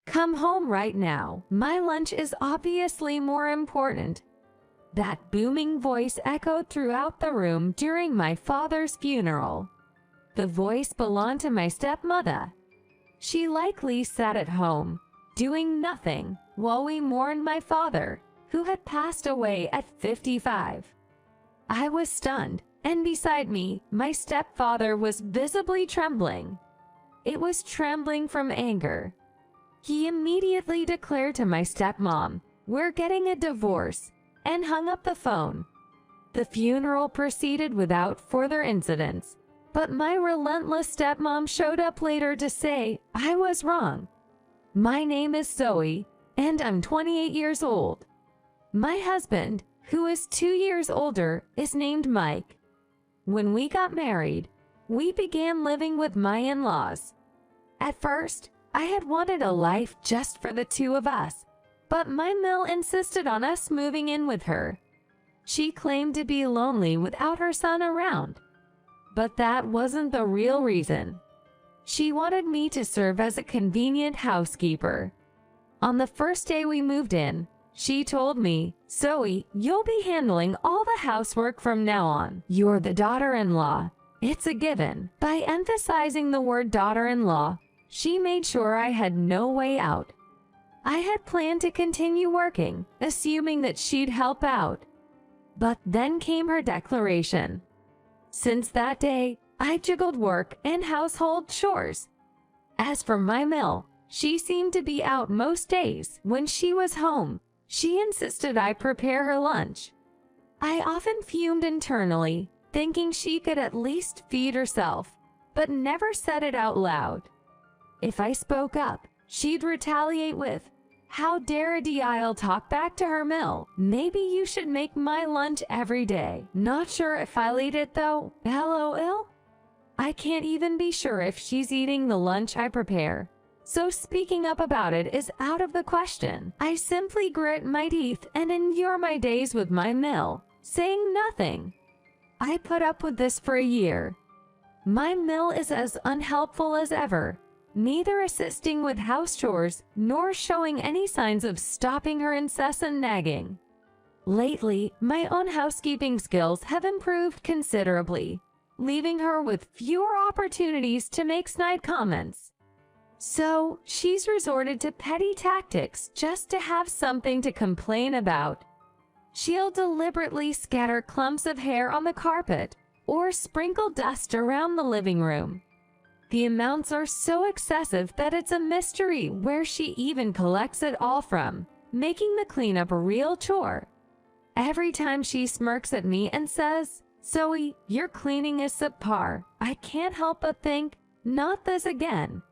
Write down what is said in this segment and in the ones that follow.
Come home right now. My lunch is obviously more important." That booming voice echoed throughout the room during my father's funeral. The voice belonged to my stepmother. She likely sat at home, doing nothing, while we mourned my father, who had passed away at 55. I was stunned, and beside me, my stepfather was visibly trembling. It was trembling from anger. He immediately declared to my stepmom, "We're getting a divorce," and hung up the phone. The funeral proceeded without further incidents, but my relentless stepmom showed up later to say I was wrong. "My name is Zoe, and I'm 28 years old. My husband, who is 2 years older, is named Mike. When we got married, we began living with my in-laws. At first, I had wanted a life just for the two of us, but my Mill insisted on us moving in with her. She claimed to be lonely without her son around. But that wasn't the real reason. She wanted me to serve as a convenient housekeeper. On the first day we moved in, she told me, "Zoe, you'll be handling all the housework from now on. You're the daughter-in-law. It's a given." By emphasizing the word daughter-in-law, she made sure I had no way out. I had planned to continue working, assuming that she'd help out. But then came her declaration. Since that day, I juggled work and household chores. As for my Mill, she seemed to be out most days. When she was home, she insisted I prepare her lunch. I often fumed internally, thinking she could at least feed herself, but never said it out loud. If I spoke up, she'd retaliate with, "How dare I'll talk back to her Mill. Maybe you should make my lunch every day." Not sure if I'll eat it though, LOL. I can't even be sure if she's eating the lunch I prepare, so speaking up about it is out of the question. I simply grit my teeth and endure my days with my Mill, saying nothing. I put up with this for a year. My Mill is as unhelpful as ever, neither assisting with house chores nor showing any signs of stopping her incessant nagging. Lately, my own housekeeping skills have improved considerably, leaving her with fewer opportunities to make snide comments. So, she's resorted to petty tactics just to have something to complain about. She'll deliberately scatter clumps of hair on the carpet or sprinkle dust around the living room. The amounts are so excessive that it's a mystery where she even collects it all from, making the cleanup a real chore. Every time she smirks at me and says, "Zoe, your cleaning is subpar," I can't help but think, not this again.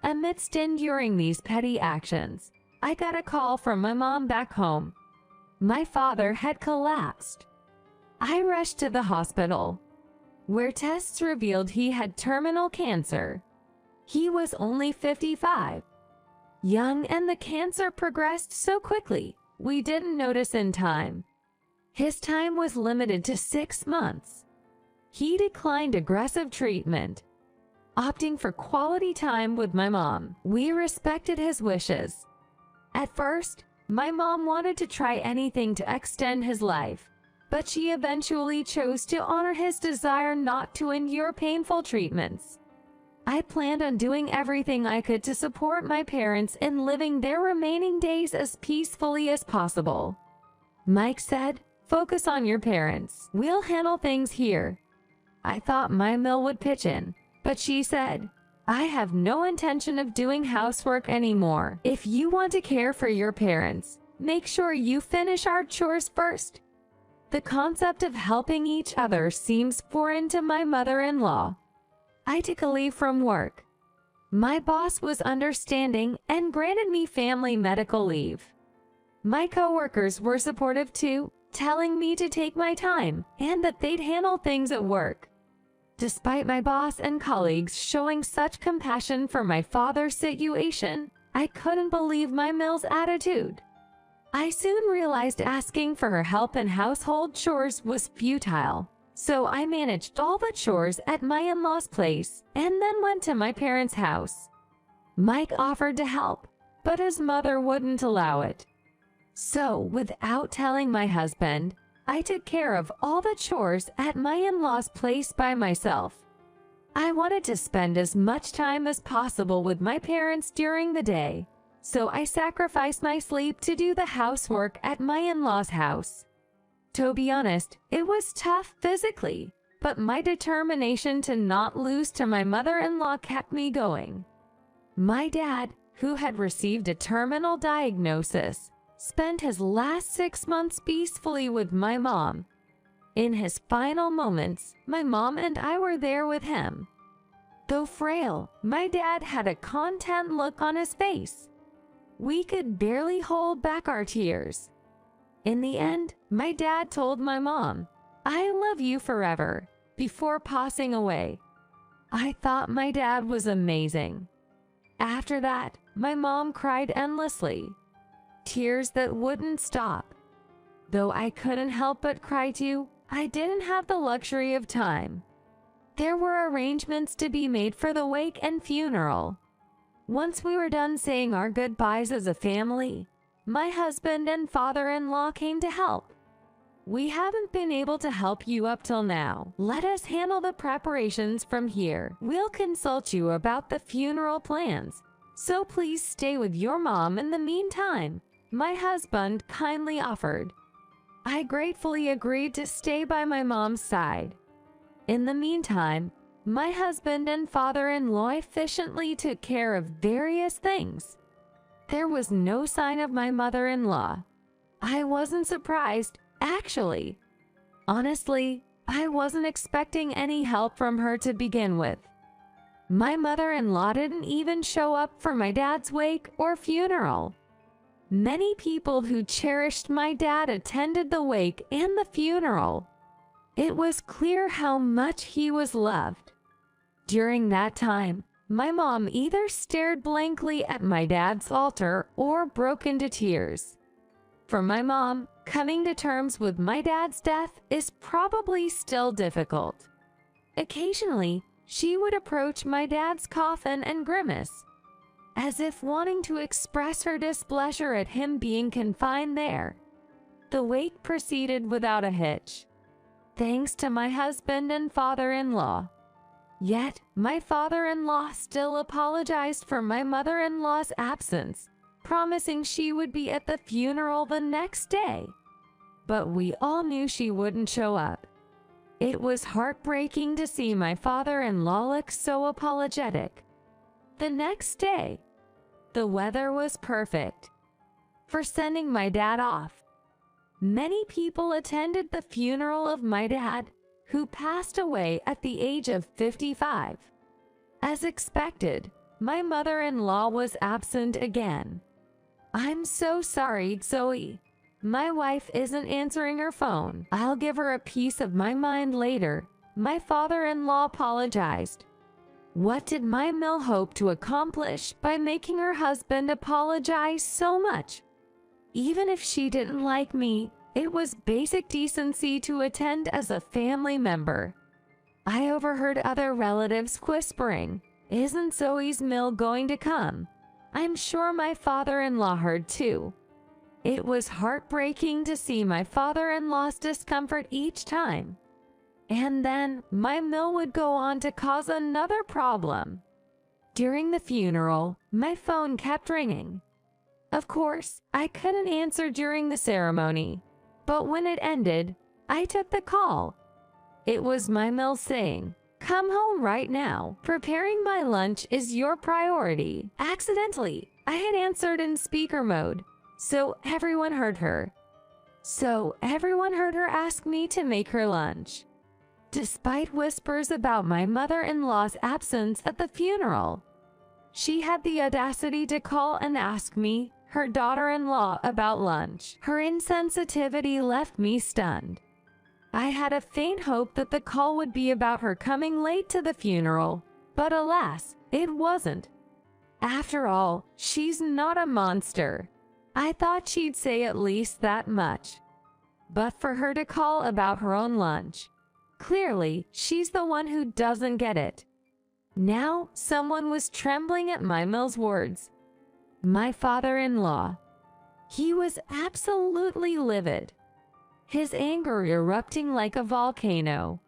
Amidst enduring these petty actions, I got a call from my mom back home. My father had collapsed. I rushed to the hospital, where tests revealed he had terminal cancer. He was only 55. Young, and the cancer progressed so quickly, we didn't notice in time. His time was limited to 6 months. He declined aggressive treatment, opting for quality time with my mom. We respected his wishes. At first, my mom wanted to try anything to extend his life, but she eventually chose to honor his desire not to endure painful treatments. I planned on doing everything I could to support my parents in living their remaining days as peacefully as possible. Mike said, "Focus on your parents. We'll handle things here." I thought my Mill would pitch in, but she said, "I have no intention of doing housework anymore. If you want to care for your parents, make sure you finish our chores first." The concept of helping each other seems foreign to my mother-in-law. I took a leave from work. My boss was understanding and granted me family medical leave. My coworkers were supportive too, telling me to take my time and that they'd handle things at work. Despite my boss and colleagues showing such compassion for my father's situation, I couldn't believe my Mill's attitude. I soon realized asking for her help in household chores was futile, so I managed all the chores at my in-laws' place and then went to my parents' house. Mike offered to help, but his mother wouldn't allow it. So, without telling my husband, I took care of all the chores at my in-laws' place by myself. I wanted to spend as much time as possible with my parents during the day, so I sacrificed my sleep to do the housework at my in-laws' house. To be honest, it was tough physically, but my determination to not lose to my mother-in-law kept me going. My dad, who had received a terminal diagnosis, spent his last 6 months peacefully with my mom. In his final moments, my mom and I were there with him. Though frail, my dad had a content look on his face. We could barely hold back our tears. In the end, my dad told my mom, "I love you forever," before passing away. I thought my dad was amazing. After that, my mom cried endlessly. Tears that wouldn't stop. Though I couldn't help but cry too, I didn't have the luxury of time. There were arrangements to be made for the wake and funeral. Once we were done saying our goodbyes as a family, my husband and father-in-law came to help. "We haven't been able to help you up till now. Let us handle the preparations from here. We'll consult you about the funeral plans, so please stay with your mom in the meantime," my husband kindly offered. I gratefully agreed to stay by my mom's side. In the meantime, my husband and father-in-law efficiently took care of various things. There was no sign of my mother-in-law. I wasn't surprised, actually. Honestly, I wasn't expecting any help from her to begin with. My mother-in-law didn't even show up for my dad's wake or funeral. Many people who cherished my dad attended the wake and the funeral. It was clear how much he was loved. During that time, my mom either stared blankly at my dad's altar or broke into tears. For my mom, coming to terms with my dad's death is probably still difficult. Occasionally, she would approach my dad's coffin and grimace, as if wanting to express her displeasure at him being confined there. The wake proceeded without a hitch, thanks to my husband and father-in-law. Yet, my father-in-law still apologized for my mother-in-law's absence, promising she would be at the funeral the next day. But we all knew she wouldn't show up. It was heartbreaking to see my father-in-law look so apologetic. The next day, the weather was perfect for sending my dad off. Many people attended the funeral of my dad, who passed away at the age of 55. As expected, my mother-in-law was absent again. "I'm so sorry, Zoe. My wife isn't answering her phone. I'll give her a piece of my mind later," my father-in-law apologized. What did my Mill hope to accomplish by making her husband apologize so much? Even if she didn't like me, it was basic decency to attend as a family member. I overheard other relatives whispering, "Isn't Zoe's Mill going to come?" I'm sure my father-in-law heard too. It was heartbreaking to see my father-in-law's discomfort each time. And then, my Mill would go on to cause another problem. During the funeral, my phone kept ringing. Of course, I couldn't answer during the ceremony. But when it ended, I took the call. It was my Mill saying, "Come home right now. Preparing my lunch is your priority." Accidentally, I had answered in speaker mode, so everyone heard her. Ask me to make her lunch. Despite whispers about my mother-in-law's absence at the funeral, she had the audacity to call and ask me, her daughter-in-law, about lunch. Her insensitivity left me stunned. I had a faint hope that the call would be about her coming late to the funeral, but alas, it wasn't. After all, she's not a monster. I thought she'd say at least that much. But for her to call about her own lunch, clearly, she's the one who doesn't get it. Now, someone was trembling at my Mill's words. My father-in-law. He was absolutely livid, his anger erupting like a volcano.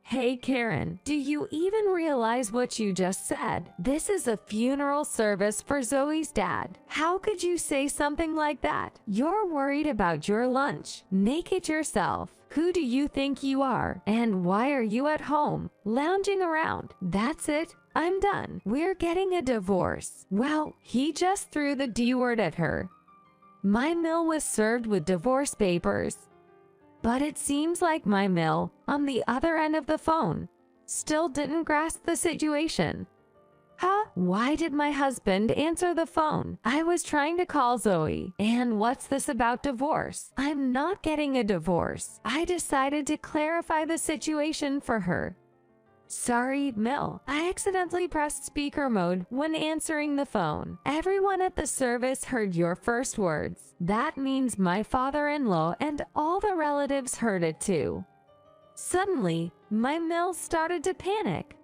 Hey Karen, do you even realize what you just said? This is a funeral service for Zoe's dad. How could you say something like that? You're worried about your lunch. Make it yourself. Who do you think you are? And why are you at home, lounging around? That's it. I'm done. We're getting a divorce. Well, he just threw the D word at her. My mill was served with divorce papers. But it seems like my mill, on the other end of the phone, still didn't grasp the situation. Huh? Why did my husband answer the phone? I was trying to call Zoe. And what's this about divorce? I'm not getting a divorce. I decided to clarify the situation for her. Sorry, Mill. I accidentally pressed speaker mode when answering the phone. Everyone at the service heard your first words. That means my father-in-law and all the relatives heard it too. Suddenly, my Mill started to panic.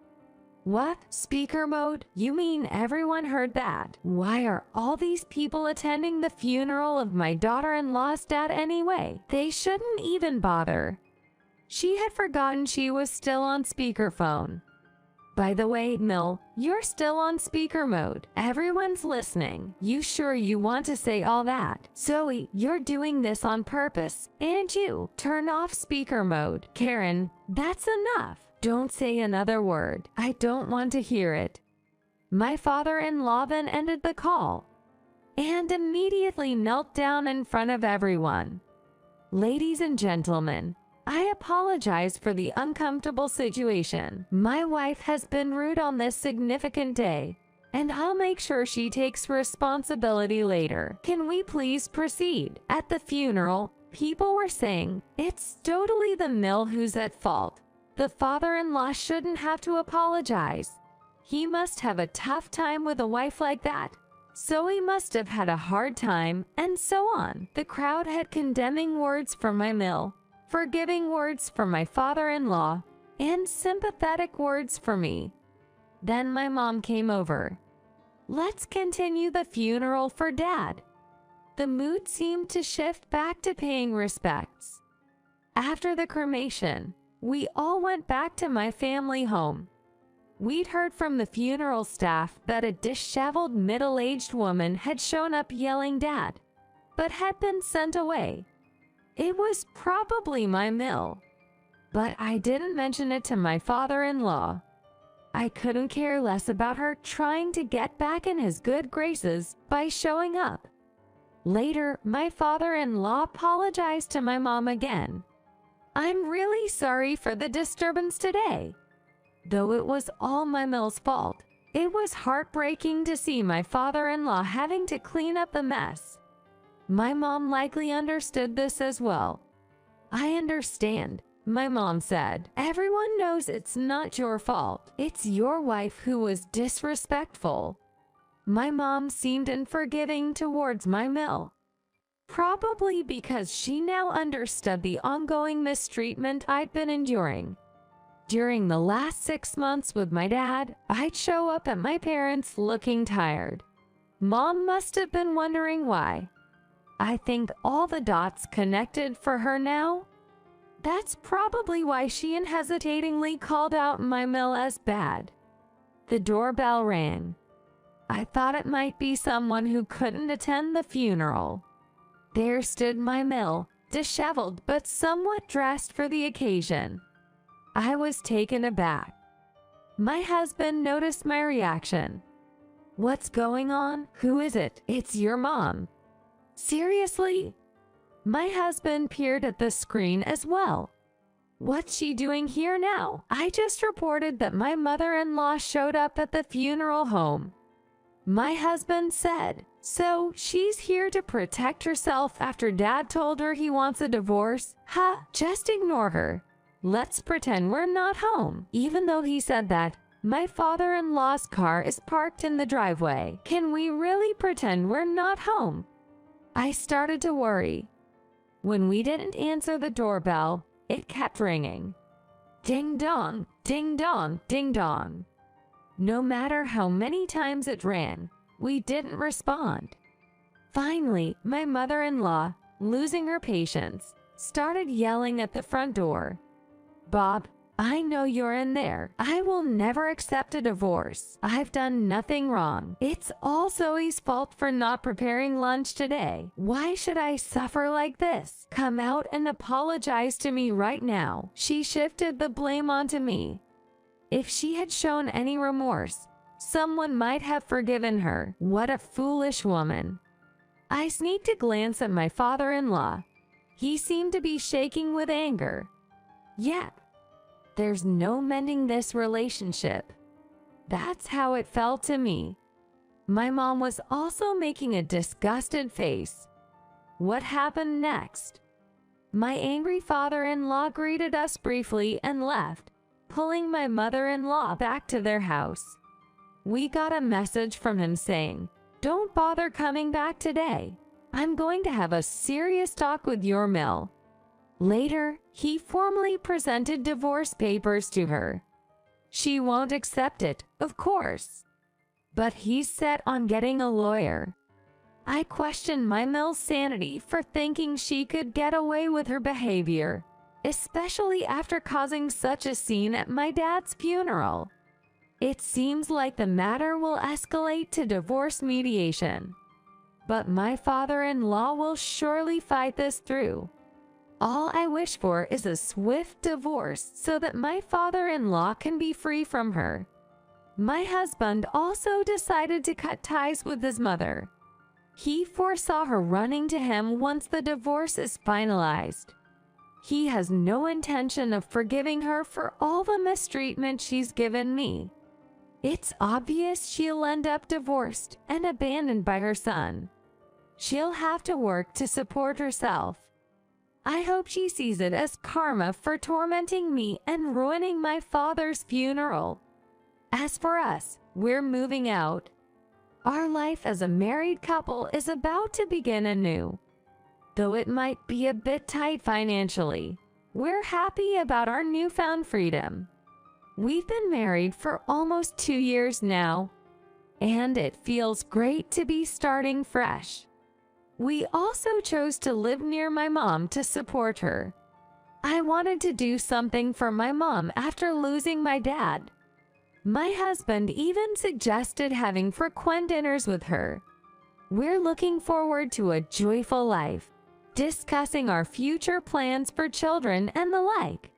What? Speaker mode? You mean everyone heard that? Why are all these people attending the funeral of my daughter-in-law's dad anyway? They shouldn't even bother. She had forgotten she was still on speakerphone. By the way, Mill, you're still on speaker mode. Everyone's listening. You sure you want to say all that? Zoe, you're doing this on purpose. And you, turn off speaker mode. Karen, that's enough. Don't say another word. I don't want to hear it. My father-in-law then ended the call and immediately knelt down in front of everyone. Ladies and gentlemen, I apologize for the uncomfortable situation. My wife has been rude on this significant day, and I'll make sure she takes responsibility later. Can we please proceed? At the funeral, people were saying, it's totally the Mill who's at fault. The father-in-law shouldn't have to apologize. He must have a tough time with a wife like that. Zoe must have had a hard time, and so on. The crowd had condemning words for my Mill, forgiving words for my father-in-law, and sympathetic words for me. Then my mom came over. Let's continue the funeral for Dad. The mood seemed to shift back to paying respects. After the cremation, we all went back to my family home. We'd heard from the funeral staff that a disheveled middle-aged woman had shown up yelling Dad, but had been sent away. It was probably my Mill, but I didn't mention it to my father-in-law. I couldn't care less about her trying to get back in his good graces by showing up. Later, my father-in-law apologized to my mom again. I'm really sorry for the disturbance today. Though it was all my Mill's fault, it was heartbreaking to see my father-in-law having to clean up the mess. My mom likely understood this as well. I understand, my mom said. Everyone knows it's not your fault. It's your wife who was disrespectful. My mom seemed unforgiving towards my Mill. Probably because she now understood the ongoing mistreatment I'd been enduring. During the last 6 months with my dad, I'd show up at my parents' looking tired. Mom must have been wondering why. I think all the dots connected for her now. That's probably why she unhesitatingly called out my Mill as bad. The doorbell rang. I thought it might be someone who couldn't attend the funeral. There stood my Mill, disheveled but somewhat dressed for the occasion. I was taken aback. My husband noticed my reaction. What's going on? Who is it? It's your mom. Seriously? My husband peered at the screen as well. What's she doing here now? I just reported that my mother-in-law showed up at the funeral home. My husband said, so she's here to protect herself after Dad told her he wants a divorce? Ha, just ignore her. Let's pretend we're not home. Even though he said that, my father-in-law's car is parked in the driveway. Can we really pretend we're not home? I started to worry. When we didn't answer the doorbell, it kept ringing. Ding dong, ding dong, ding dong. No matter how many times it rang, We didn't respond. Finally, my mother-in-law, losing her patience, started yelling at the front door. "Bob, I know you're in there. I will never accept a divorce. I've done nothing wrong. It's all Zoe's fault for not preparing lunch today. Why should I suffer like this? Come out and apologize to me right now." She shifted the blame onto me. If she had shown any remorse, someone might have forgiven her. What a foolish woman. I sneaked a glance at my father-in-law. He seemed to be shaking with anger. Yet, there's no mending this relationship. That's how it felt to me. My mom was also making a disgusted face. What happened next? My angry father-in-law greeted us briefly and left, pulling my mother-in-law back to their house. We got a message from him saying, "Don't bother coming back today. I'm going to have a serious talk with your mill." Later, he formally presented divorce papers to her. She won't accept it, of course. But he's set on getting a lawyer. I questioned my mill's sanity for thinking she could get away with her behavior, especially after causing such a scene at my dad's funeral. It seems like the matter will escalate to divorce mediation. But my father-in-law will surely fight this through. All I wish for is a swift divorce so that my father-in-law can be free from her. My husband also decided to cut ties with his mother. He foresaw her running to him once the divorce is finalized. He has no intention of forgiving her for all the mistreatment she's given me. It's obvious she'll end up divorced and abandoned by her son. She'll have to work to support herself. I hope she sees it as karma for tormenting me and ruining my father's funeral. As for us, we're moving out. Our life as a married couple is about to begin anew. Though it might be a bit tight financially, we're happy about our newfound freedom. We've been married for almost 2 years now, and it feels great to be starting fresh. We also chose to live near my mom to support her. I wanted to do something for my mom after losing my dad. My husband even suggested having frequent dinners with her. We're looking forward to a joyful life, discussing our future plans for children and the like.